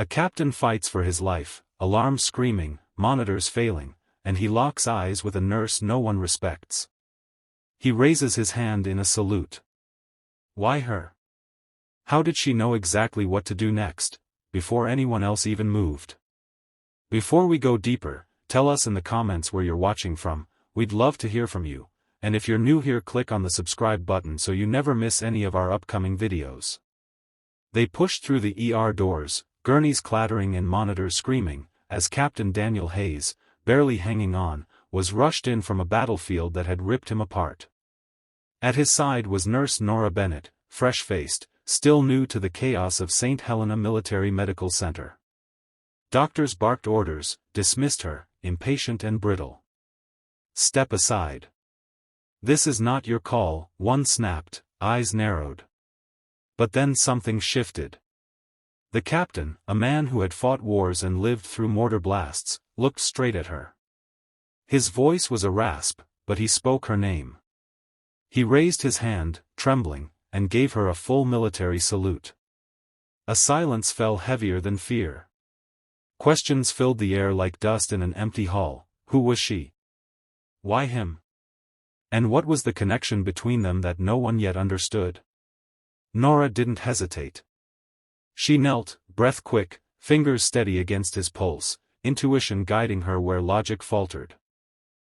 A captain fights for his life, alarms screaming, monitors failing, and he locks eyes with a nurse no one respects. He raises his hand in a salute. Why her? How did she know exactly what to do next, before anyone else even moved? Before we go deeper, tell us in the comments where you're watching from. We'd love to hear from you, and if you're new here, click on the subscribe button so you never miss any of our upcoming videos. They pushed through the ER doors, gurneys clattering and monitors screaming, as Captain Daniel Hayes, barely hanging on, was rushed in from a battlefield that had ripped him apart. At his side was Nurse Nora Bennett, fresh-faced, still new to the chaos of St. Helena Military Medical Center. Doctors barked orders, dismissed her, impatient and brittle. Step aside. This is not your call, one snapped, eyes narrowed. But then something shifted. The captain, a man who had fought wars and lived through mortar blasts, looked straight at her. His voice was a rasp, but he spoke her name. He raised his hand, trembling, and gave her a full military salute. A silence fell heavier than fear. Questions filled the air like dust in an empty hall. Who was she? Why him? And what was the connection between them that no one yet understood? Nora didn't hesitate. She knelt, breath quick, fingers steady against his pulse, intuition guiding her where logic faltered.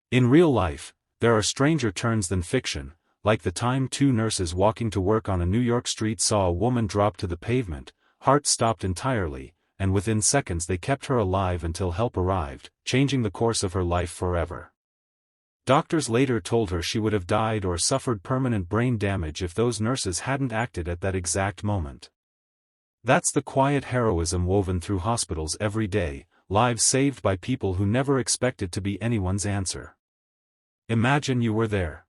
In real life, there are stranger turns than fiction, like the time two nurses walking to work on a New York street saw a woman drop to the pavement, heart stopped entirely, and within seconds they kept her alive until help arrived, changing the course of her life forever. Doctors later told her she would have died or suffered permanent brain damage if those nurses hadn't acted at that exact moment. That's the quiet heroism woven through hospitals every day, lives saved by people who never expected to be anyone's answer. Imagine you were there.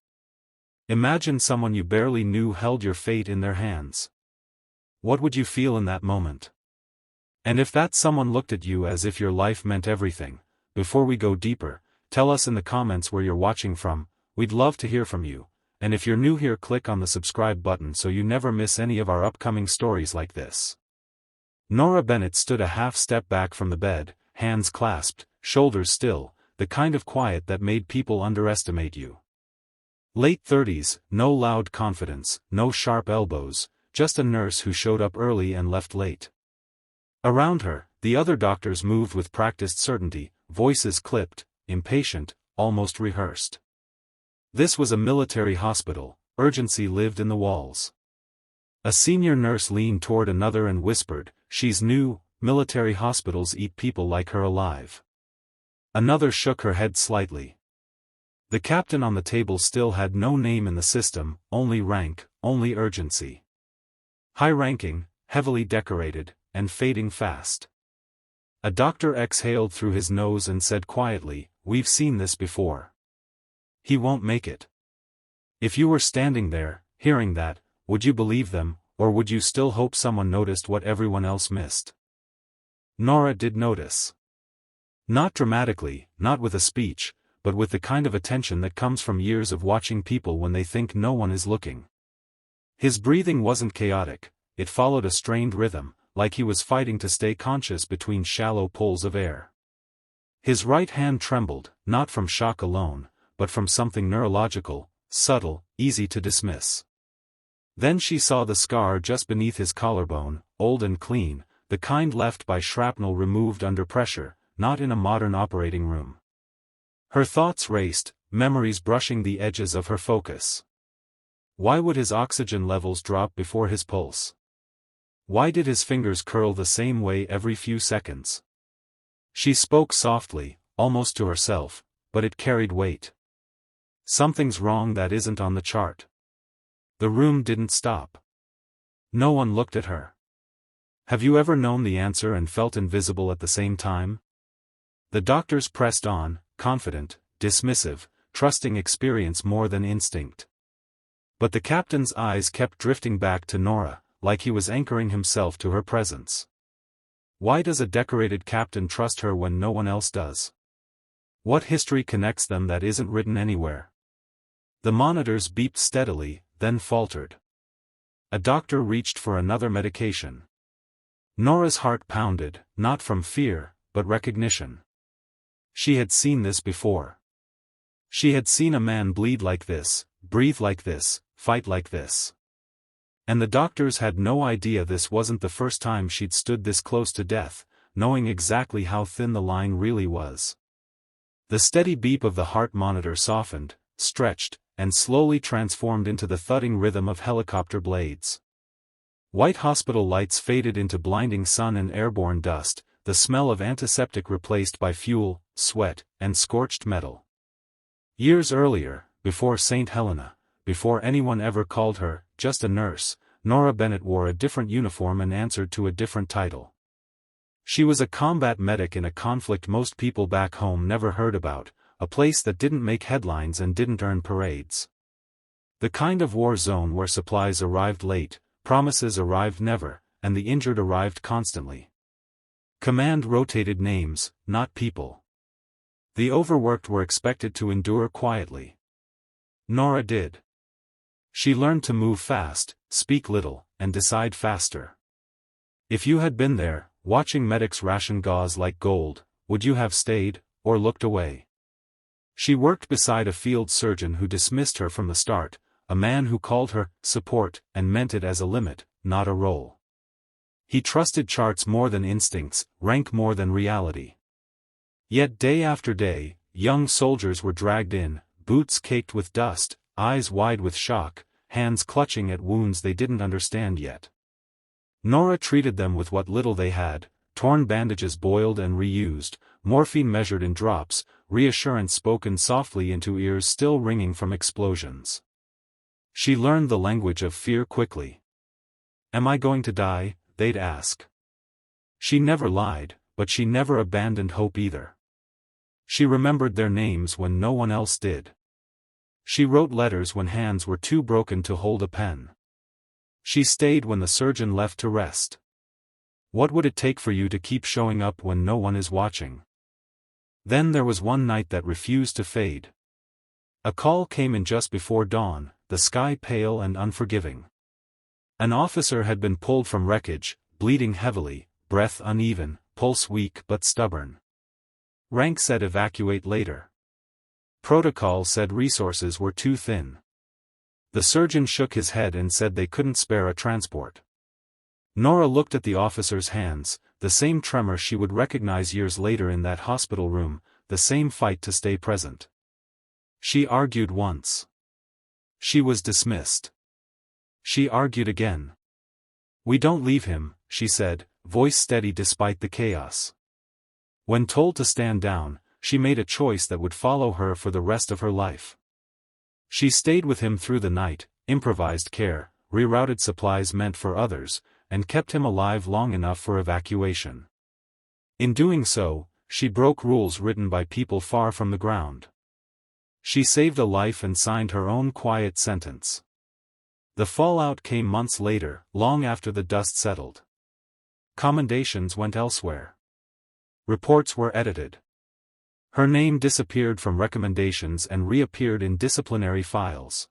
Imagine someone you barely knew held your fate in their hands. What would you feel in that moment? And if that someone looked at you as if your life meant everything? Before we go deeper, tell us in the comments where you're watching from. We'd love to hear from you, and if you're new here, click on the subscribe button so you never miss any of our upcoming stories like this. Nora Bennett stood a half step back from the bed, hands clasped, shoulders still, the kind of quiet that made people underestimate you. Late 30s, no loud confidence, no sharp elbows, just a nurse who showed up early and left late. Around her, the other doctors moved with practiced certainty, voices clipped, impatient, almost rehearsed. This was a military hospital, urgency lived in the walls. A senior nurse leaned toward another and whispered, "She's new, military hospitals eat people like her alive." Another shook her head slightly. The captain on the table still had no name in the system, only rank, only urgency. High-ranking, heavily decorated, and fading fast. A doctor exhaled through his nose and said quietly, "We've seen this before. He won't make it." If you were standing there, hearing that, would you believe them, or would you still hope someone noticed what everyone else missed? Nora did notice. Not dramatically, not with a speech, but with the kind of attention that comes from years of watching people when they think no one is looking. His breathing wasn't chaotic, it followed a strained rhythm, like he was fighting to stay conscious between shallow pulls of air. His right hand trembled, not from shock alone, but from something neurological, subtle, easy to dismiss. Then she saw the scar just beneath his collarbone, old and clean, the kind left by shrapnel removed under pressure, not in a modern operating room. Her thoughts raced, memories brushing the edges of her focus. Why would his oxygen levels drop before his pulse? Why did his fingers curl the same way every few seconds? She spoke softly, almost to herself, but it carried weight. Something's wrong that isn't on the chart. The room didn't stop. No one looked at her. Have you ever known the answer and felt invisible at the same time? The doctors pressed on, confident, dismissive, trusting experience more than instinct. But the captain's eyes kept drifting back to Nora, like he was anchoring himself to her presence. Why does a decorated captain trust her when no one else does? What history connects them that isn't written anywhere? The monitors beeped steadily, then faltered. A doctor reached for another medication. Nora's heart pounded, not from fear, but recognition. She had seen this before. She had seen a man bleed like this, breathe like this, fight like this. And the doctors had no idea this wasn't the first time she'd stood this close to death, knowing exactly how thin the line really was. The steady beep of the heart monitor softened, stretched, and slowly transformed into the thudding rhythm of helicopter blades. White hospital lights faded into blinding sun and airborne dust, the smell of antiseptic replaced by fuel, sweat, and scorched metal. Years earlier, before St. Helena, before anyone ever called her just a nurse, Nora Bennett wore a different uniform and answered to a different title. She was a combat medic in a conflict most people back home never heard about, a place that didn't make headlines and didn't earn parades. The kind of war zone where supplies arrived late, promises arrived never, and the injured arrived constantly. Command rotated names, not people. The overworked were expected to endure quietly. Nora did. She learned to move fast, speak little, and decide faster. If you had been there, watching medics ration gauze like gold, would you have stayed, or looked away? She worked beside a field surgeon who dismissed her from the start, a man who called her support and meant it as a limit, not a role. He trusted charts more than instincts, rank more than reality. Yet day after day, young soldiers were dragged in, boots caked with dust, eyes wide with shock, hands clutching at wounds they didn't understand yet. Nora treated them with what little they had, torn bandages boiled and reused, morphine measured in drops, reassurance spoken softly into ears still ringing from explosions. She learned the language of fear quickly. "Am I going to die?" they'd ask. She never lied, but she never abandoned hope either. She remembered their names when no one else did. She wrote letters when hands were too broken to hold a pen. She stayed when the surgeon left to rest. What would it take for you to keep showing up when no one is watching? Then there was one night that refused to fade. A call came in just before dawn, the sky pale and unforgiving. An officer had been pulled from wreckage, bleeding heavily, breath uneven, pulse weak but stubborn. Rank said evacuate later. Protocol said resources were too thin. The surgeon shook his head and said they couldn't spare a transport. Nora looked at the officer's hands, the same tremor she would recognize years later in that hospital room, the same fight to stay present. She argued once. She was dismissed. She argued again. "We don't leave him," she said, voice steady despite the chaos. When told to stand down, she made a choice that would follow her for the rest of her life. She stayed with him through the night, improvised care, rerouted supplies meant for others, and kept him alive long enough for evacuation. In doing so, she broke rules written by people far from the ground. She saved a life and signed her own quiet sentence. The fallout came months later, long after the dust settled. Commendations went elsewhere. Reports were edited. Her name disappeared from recommendations and reappeared in disciplinary files.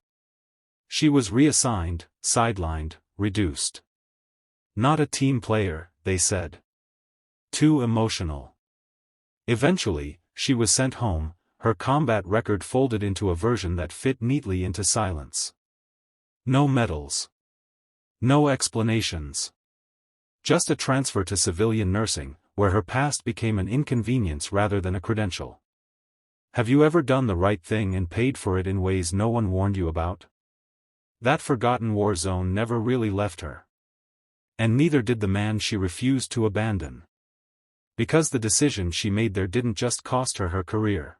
She was reassigned, sidelined, reduced. Not a team player, they said. Too emotional. Eventually, she was sent home, her combat record folded into a version that fit neatly into silence. No medals. No explanations. Just a transfer to civilian nursing, where her past became an inconvenience rather than a credential. Have you ever done the right thing and paid for it in ways no one warned you about? That forgotten war zone never really left her. And neither did the man she refused to abandon. Because the decision she made there didn't just cost her her career.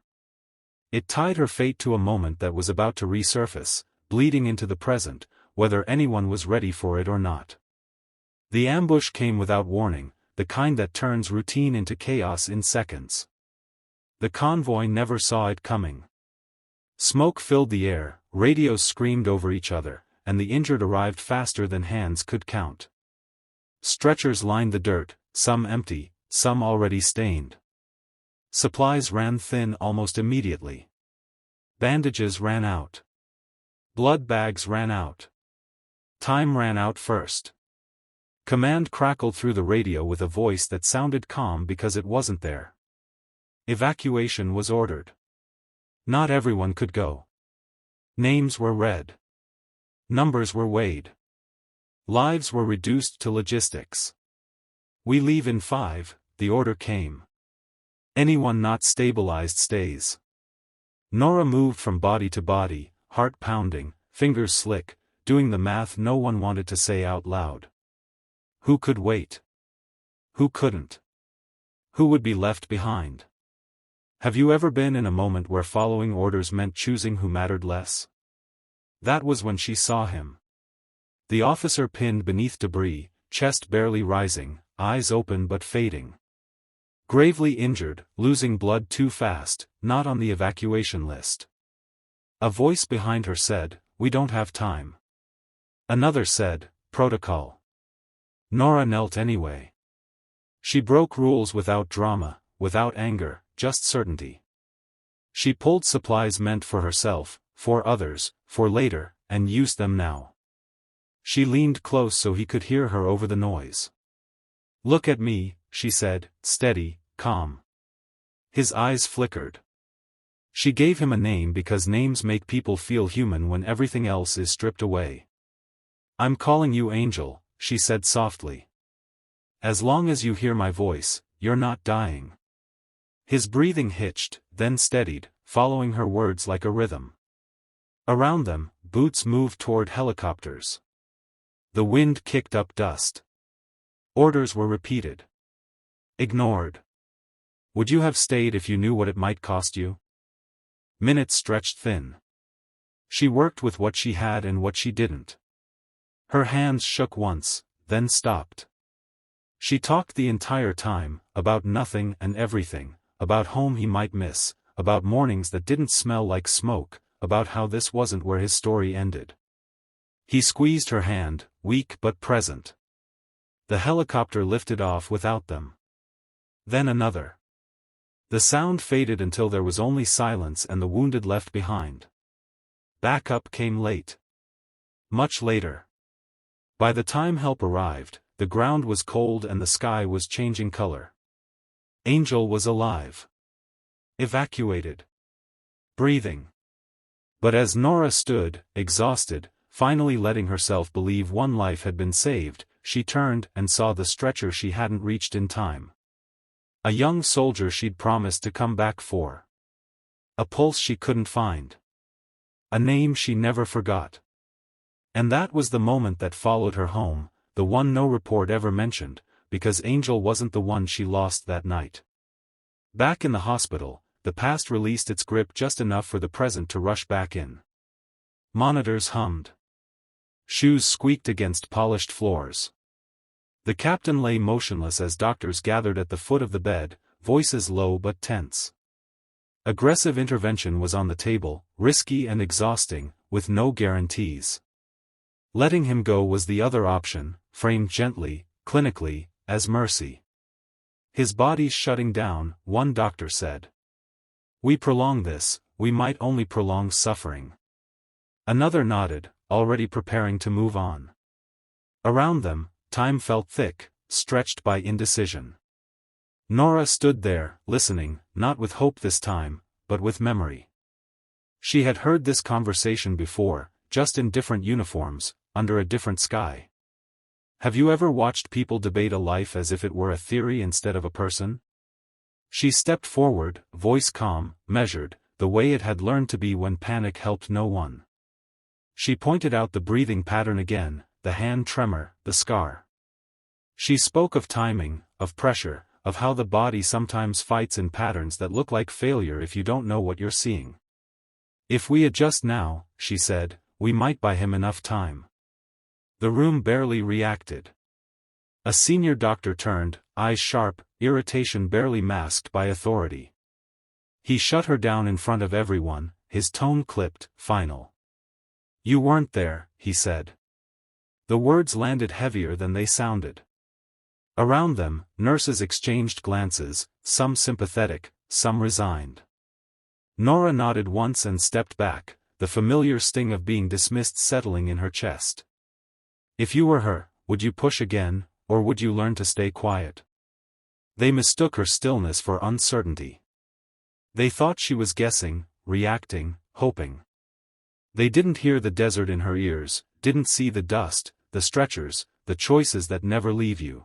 It tied her fate to a moment that was about to resurface, bleeding into the present, whether anyone was ready for it or not. The ambush came without warning, the kind that turns routine into chaos in seconds. The convoy never saw it coming. Smoke filled the air, radios screamed over each other, and the injured arrived faster than hands could count. Stretchers lined the dirt, some empty, some already stained. Supplies ran thin almost immediately. Bandages ran out. Blood bags ran out. Time ran out first. Command crackled through the radio with a voice that sounded calm because it wasn't there. Evacuation was ordered. Not everyone could go. Names were read. Numbers were weighed. Lives were reduced to logistics. "We leave in 5, the order came. Anyone not stabilized stays." Nora moved from body to body, heart pounding, fingers slick, doing the math no one wanted to say out loud. Who could wait? Who couldn't? Who would be left behind? Have you ever been in a moment where following orders meant choosing who mattered less? That was when she saw him. The officer pinned beneath debris, chest barely rising, eyes open but fading. Gravely injured, losing blood too fast, not on the evacuation list. A voice behind her said, "We don't have time." Another said, "Protocol." Nora knelt anyway. She broke rules without drama, without anger, just certainty. She pulled supplies meant for herself, for others, for later, and used them now. She leaned close so he could hear her over the noise. "Look at me," she said, steady, calm. His eyes flickered. She gave him a name because names make people feel human when everything else is stripped away. "I'm calling you Angel," she said softly. "As long as you hear my voice, you're not dying." His breathing hitched, then steadied, following her words like a rhythm. Around them, boots moved toward helicopters. The wind kicked up dust. Orders were repeated. Ignored. Would you have stayed if you knew what it might cost you? Minutes stretched thin. She worked with what she had and what she didn't. Her hands shook once, then stopped. She talked the entire time, about nothing and everything, about home he might miss, about mornings that didn't smell like smoke, about how this wasn't where his story ended. He squeezed her hand, weak but present. The helicopter lifted off without them. Then another. The sound faded until there was only silence and the wounded left behind. Backup came late. Much later. By the time help arrived, the ground was cold and the sky was changing color. Angel was alive. Evacuated. Breathing. But as Nora stood, exhausted, finally letting herself believe one life had been saved, she turned and saw the stretcher she hadn't reached in time. A young soldier she'd promised to come back for. A pulse she couldn't find. A name she never forgot. And that was the moment that followed her home, the one no report ever mentioned, because Angel wasn't the one she lost that night. Back in the hospital, the past released its grip just enough for the present to rush back in. Monitors hummed. Shoes squeaked against polished floors. The captain lay motionless as doctors gathered at the foot of the bed, voices low but tense. Aggressive intervention was on the table, risky and exhausting, with no guarantees. Letting him go was the other option, framed gently, clinically, as mercy. His body's shutting down, one doctor said. We prolong this, we might only prolong suffering. Another nodded, already preparing to move on. Around them, time felt thick, stretched by indecision. Nora stood there, listening, not with hope this time, but with memory. She had heard this conversation before, just in different uniforms, under a different sky. Have you ever watched people debate a life as if it were a theory instead of a person? She stepped forward, voice calm, measured, the way it had learned to be when panic helped no one. She pointed out the breathing pattern again, the hand tremor, the scar. She spoke of timing, of pressure, of how the body sometimes fights in patterns that look like failure if you don't know what you're seeing. If we adjust now, she said, we might buy him enough time. The room barely reacted. A senior doctor turned, eyes sharp, irritation barely masked by authority. He shut her down in front of everyone, his tone clipped, final. You weren't there, he said. The words landed heavier than they sounded. Around them, nurses exchanged glances, some sympathetic, some resigned. Nora nodded once and stepped back, the familiar sting of being dismissed settling in her chest. If you were her, would you push again, or would you learn to stay quiet? They mistook her stillness for uncertainty. They thought she was guessing, reacting, hoping. They didn't hear the desert in her ears, didn't see the dust, the stretchers, the choices that never leave you.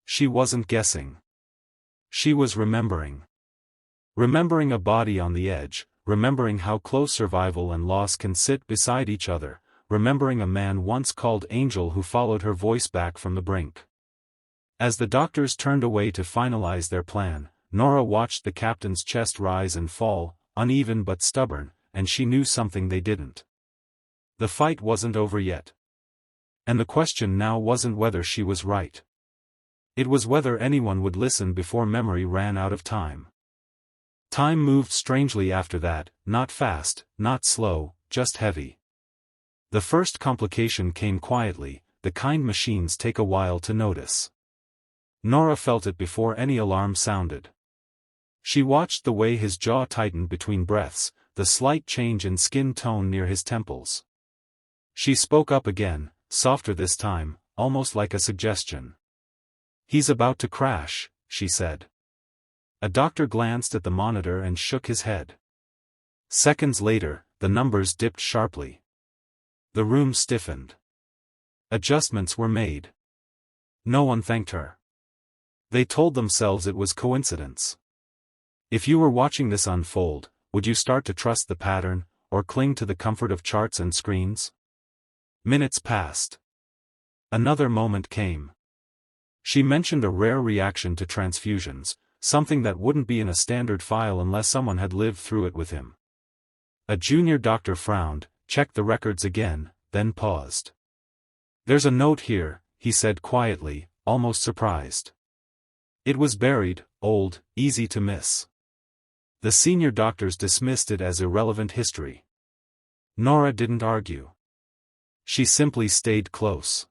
She wasn't guessing. She was remembering. Remembering a body on the edge, remembering how close survival and loss can sit beside each other, remembering a man once called Angel who followed her voice back from the brink. As the doctors turned away to finalize their plan, Nora watched the captain's chest rise and fall, uneven but stubborn, and she knew something they didn't. The fight wasn't over yet. And the question now wasn't whether she was right. It was whether anyone would listen before memory ran out of time. Time moved strangely after that, not fast, not slow, just heavy. The first complication came quietly, the kind machines take a while to notice. Nora felt it before any alarm sounded. She watched the way his jaw tightened between breaths, the slight change in skin tone near his temples. She spoke up again, softer this time, almost like a suggestion. "He's about to crash," she said. A doctor glanced at the monitor and shook his head. Seconds later, the numbers dipped sharply. The room stiffened. Adjustments were made. No one thanked her. They told themselves it was coincidence. If you were watching this unfold, would you start to trust the pattern, or cling to the comfort of charts and screens? Minutes passed. Another moment came. She mentioned a rare reaction to transfusions, something that wouldn't be in a standard file unless someone had lived through it with him. A junior doctor frowned, checked the records again, then paused. "There's a note here," he said quietly, almost surprised. It was buried, old, easy to miss. The senior doctors dismissed it as irrelevant history. Nora didn't argue. She simply stayed close.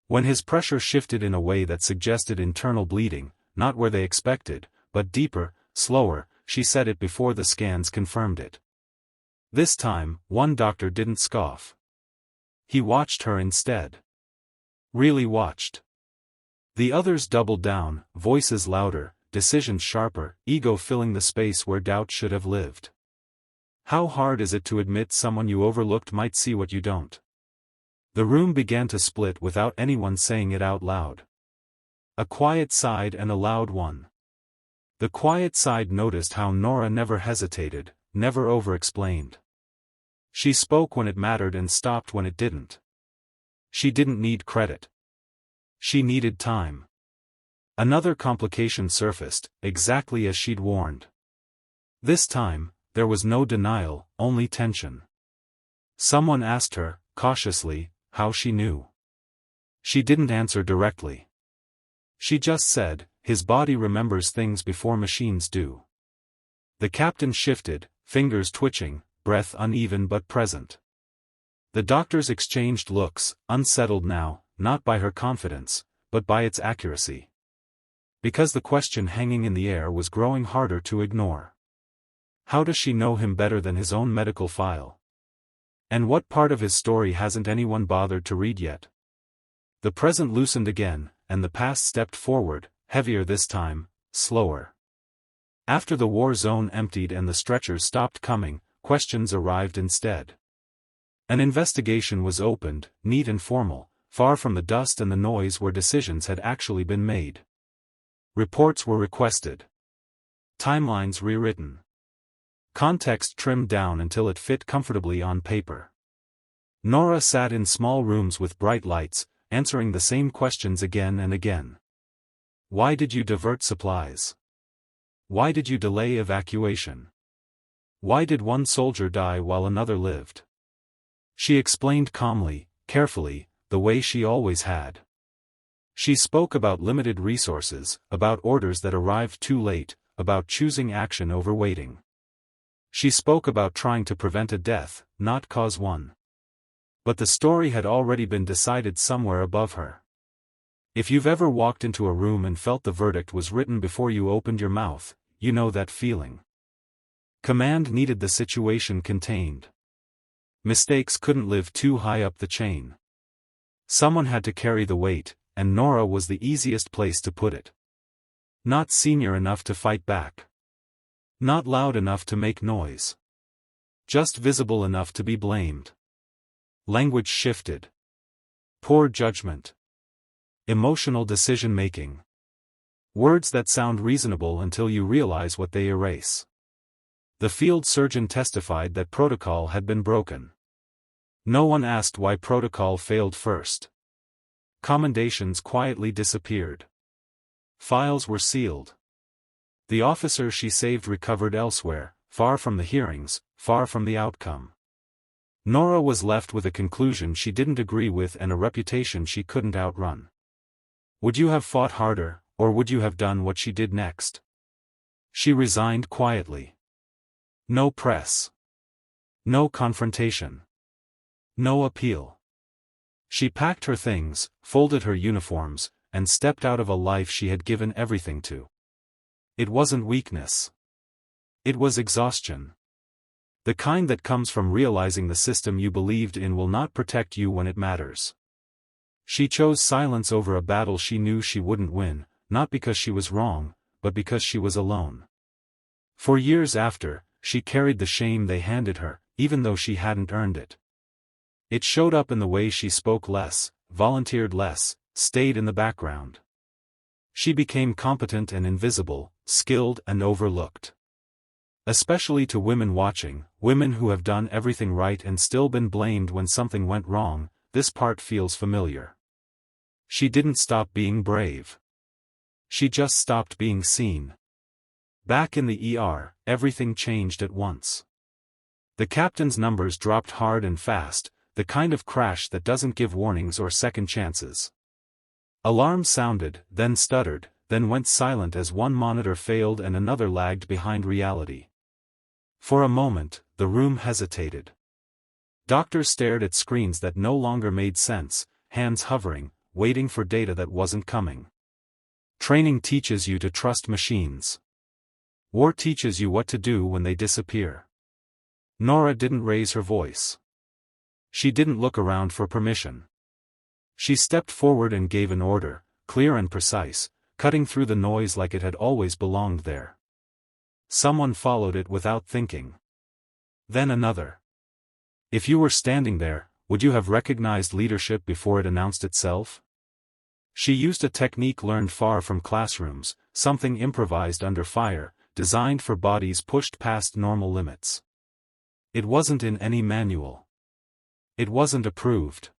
When his pressure shifted in a way that suggested internal bleeding, not where they expected, but deeper, slower, she said it before the scans confirmed it. This time, one doctor didn't scoff. He watched her instead. Really watched. The others doubled down, voices louder, decisions sharper, ego filling the space where doubt should have lived. How hard is it to admit someone you overlooked might see what you don't? The room began to split without anyone saying it out loud. A quiet side and a loud one. The quiet side noticed how Nora never hesitated, never over-explained. She spoke when it mattered and stopped when it didn't. She didn't need credit. She needed time. Another complication surfaced, exactly as she'd warned. This time, there was no denial, only tension. Someone asked her, cautiously, how she knew. She didn't answer directly. She just said, "His body remembers things before machines do." The captain shifted, fingers twitching, breath uneven but present. The doctors exchanged looks, unsettled now, not by her confidence, but by its accuracy. Because the question hanging in the air was growing harder to ignore. How does she know him better than his own medical file? And what part of his story hasn't anyone bothered to read yet? The present loosened again, and the past stepped forward, heavier this time, slower. After the war zone emptied and the stretchers stopped coming, questions arrived instead. An investigation was opened, neat and formal, far from the dust and the noise where decisions had actually been made. Reports were requested. Timelines rewritten. Context trimmed down until it fit comfortably on paper. Nora sat in small rooms with bright lights, answering the same questions again and again. Why did you divert supplies? Why did you delay evacuation? Why did one soldier die while another lived? She explained calmly, carefully, the way she always had. She spoke about limited resources, about orders that arrived too late, about choosing action over waiting. She spoke about trying to prevent a death, not cause one. But the story had already been decided somewhere above her. If you've ever walked into a room and felt the verdict was written before you opened your mouth, you know that feeling. Command needed the situation contained. Mistakes couldn't live too high up the chain. Someone had to carry the weight, and Nora was the easiest place to put it. Not senior enough to fight back. Not loud enough to make noise. Just visible enough to be blamed. Language shifted. Poor judgment. Emotional decision-making. Words that sound reasonable until you realize what they erase. The field surgeon testified that protocol had been broken. No one asked why protocol failed first. Commendations quietly disappeared. Files were sealed. The officer she saved recovered elsewhere, far from the hearings, far from the outcome. Nora was left with a conclusion she didn't agree with and a reputation she couldn't outrun. Would you have fought harder, or would you have done what she did next? She resigned quietly. No press. No confrontation. No appeal. She packed her things, folded her uniforms, and stepped out of a life she had given everything to. It wasn't weakness. It was exhaustion. The kind that comes from realizing the system you believed in will not protect you when it matters. She chose silence over a battle she knew she wouldn't win, not because she was wrong, but because she was alone. For years after, she carried the shame they handed her, even though she hadn't earned it. It showed up in the way she spoke less, volunteered less, stayed in the background. She became competent and invisible, skilled and overlooked. Especially to women watching, women who have done everything right and still been blamed when something went wrong, this part feels familiar. She didn't stop being brave. She just stopped being seen. Back in the ER, everything changed at once. The captain's numbers dropped hard and fast, the kind of crash that doesn't give warnings or second chances. Alarms sounded, then stuttered, then went silent as one monitor failed and another lagged behind reality. For a moment, the room hesitated. Doctors stared at screens that no longer made sense, hands hovering, waiting for data that wasn't coming. Training teaches you to trust machines. War teaches you what to do when they disappear. Nora didn't raise her voice. She didn't look around for permission. She stepped forward and gave an order, clear and precise, cutting through the noise like it had always belonged there. Someone followed it without thinking. Then another. If you were standing there, would you have recognized leadership before it announced itself? She used a technique learned far from classrooms, something improvised under fire, designed for bodies pushed past normal limits. It wasn't in any manual. It wasn't approved.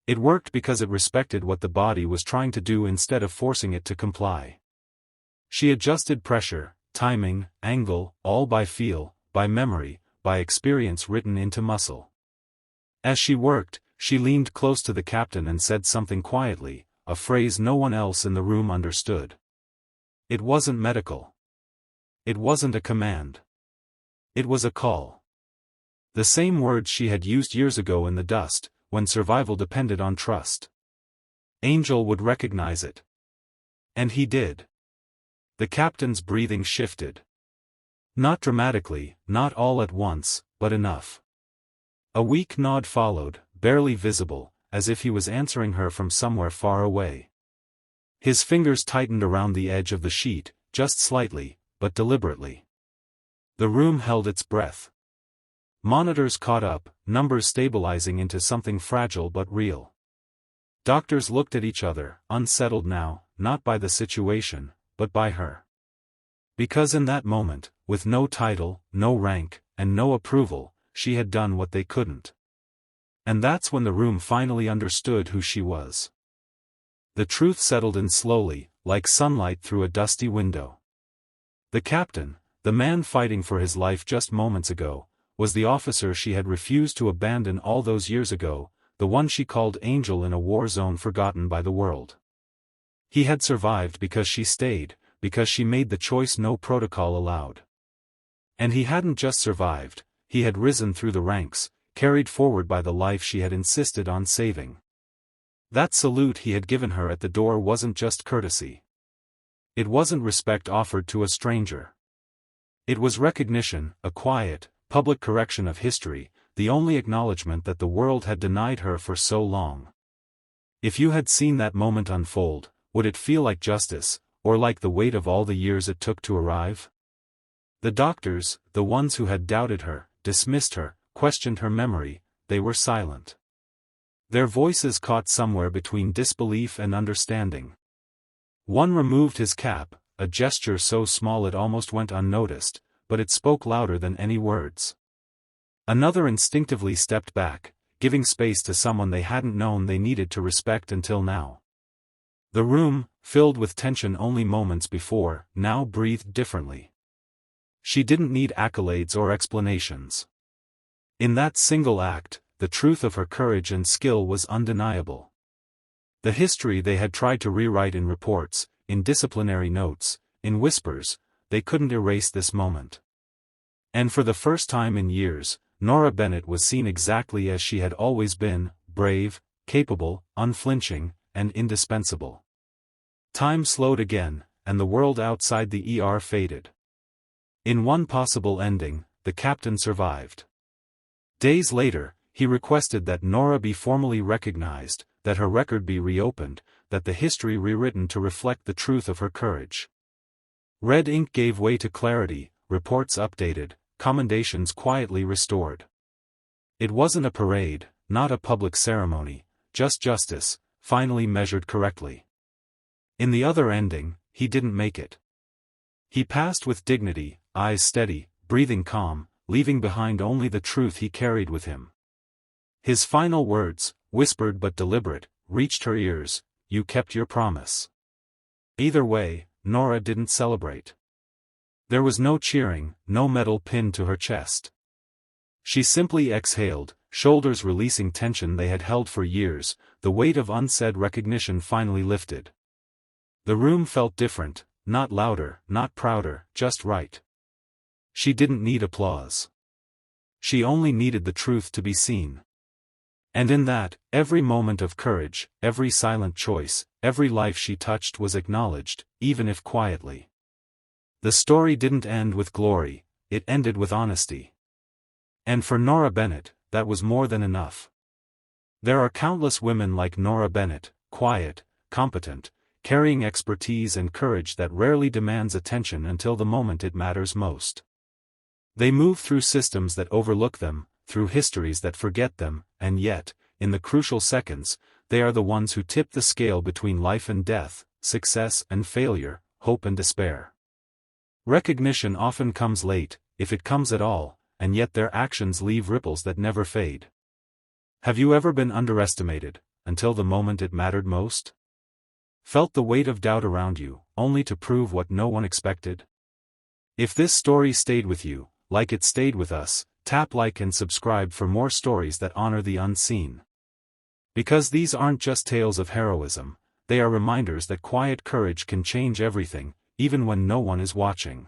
It worked because it respected what the body was trying to do instead of forcing it to comply. She adjusted pressure, timing, angle, all by feel, by memory, by experience written into muscle. As she worked, she leaned close to the captain and said something quietly, a phrase no one else in the room understood. It wasn't medical. It wasn't a command. It was a call. The same words she had used years ago in the dust, when survival depended on trust. Angel would recognize it. And he did. The captain's breathing shifted. Not dramatically, not all at once, but enough. A weak nod followed, barely visible, as if he was answering her from somewhere far away. His fingers tightened around the edge of the sheet, just slightly, but deliberately. The room held its breath. Monitors caught up, numbers stabilizing into something fragile but real. Doctors looked at each other, unsettled now, not by the situation, but by her. Because in that moment, with no title, no rank, and no approval, she had done what they couldn't. And that's when the room finally understood who she was. The truth settled in slowly, like sunlight through a dusty window. The captain, the man fighting for his life just moments ago, was the officer she had refused to abandon all those years ago, the one she called Angel in a war zone forgotten by the world. He had survived because she stayed, because she made the choice no protocol allowed. And he hadn't just survived, he had risen through the ranks, carried forward by the life she had insisted on saving. That salute he had given her at the door wasn't just courtesy. It wasn't respect offered to a stranger. It was recognition, a quiet, public correction of history, the only acknowledgement that the world had denied her for so long. If you had seen that moment unfold, would it feel like justice, or like the weight of all the years it took to arrive? The doctors, the ones who had doubted her, dismissed her, questioned her memory, they were silent. Their voices caught somewhere between disbelief and understanding. One removed his cap, a gesture so small it almost went unnoticed, but it spoke louder than any words. Another instinctively stepped back, giving space to someone they hadn't known they needed to respect until now. The room, filled with tension only moments before, now breathed differently. She didn't need accolades or explanations. In that single act, the truth of her courage and skill was undeniable. The history they had tried to rewrite in reports, in disciplinary notes, in whispers, they couldn't erase this moment. And for the first time in years, Nora Bennett was seen exactly as she had always been, brave, capable, unflinching, and indispensable. Time slowed again, and the world outside the ER faded. In one possible ending, the captain survived. Days later, he requested that Nora be formally recognized, that her record be reopened, that the history rewritten to reflect the truth of her courage. Red ink gave way to clarity, reports updated, commendations quietly restored. It wasn't a parade, not a public ceremony, just justice, finally measured correctly. In the other ending, he didn't make it. He passed with dignity, eyes steady, breathing calm, leaving behind only the truth he carried with him. His final words, whispered but deliberate, reached her ears: "You kept your promise." Either way, Nora didn't celebrate. There was no cheering, no medal pinned to her chest. She simply exhaled, shoulders releasing tension they had held for years, the weight of unsaid recognition finally lifted. The room felt different, not louder, not prouder, just right. She didn't need applause. She only needed the truth to be seen. And in that, every moment of courage, every silent choice, every life she touched was acknowledged, even if quietly. The story didn't end with glory, it ended with honesty. And for Nora Bennett, that was more than enough. There are countless women like Nora Bennett, quiet, competent, carrying expertise and courage that rarely demands attention until the moment it matters most. They move through systems that overlook them, through histories that forget them, and yet, in the crucial seconds, they are the ones who tip the scale between life and death, success and failure, hope and despair. Recognition often comes late, if it comes at all, and yet their actions leave ripples that never fade. Have you ever been underestimated, until the moment it mattered most? Felt the weight of doubt around you, only to prove what no one expected? If this story stayed with you, like it stayed with us, tap like and subscribe for more stories that honor the unseen. Because these aren't just tales of heroism, they are reminders that quiet courage can change everything, even when no one is watching.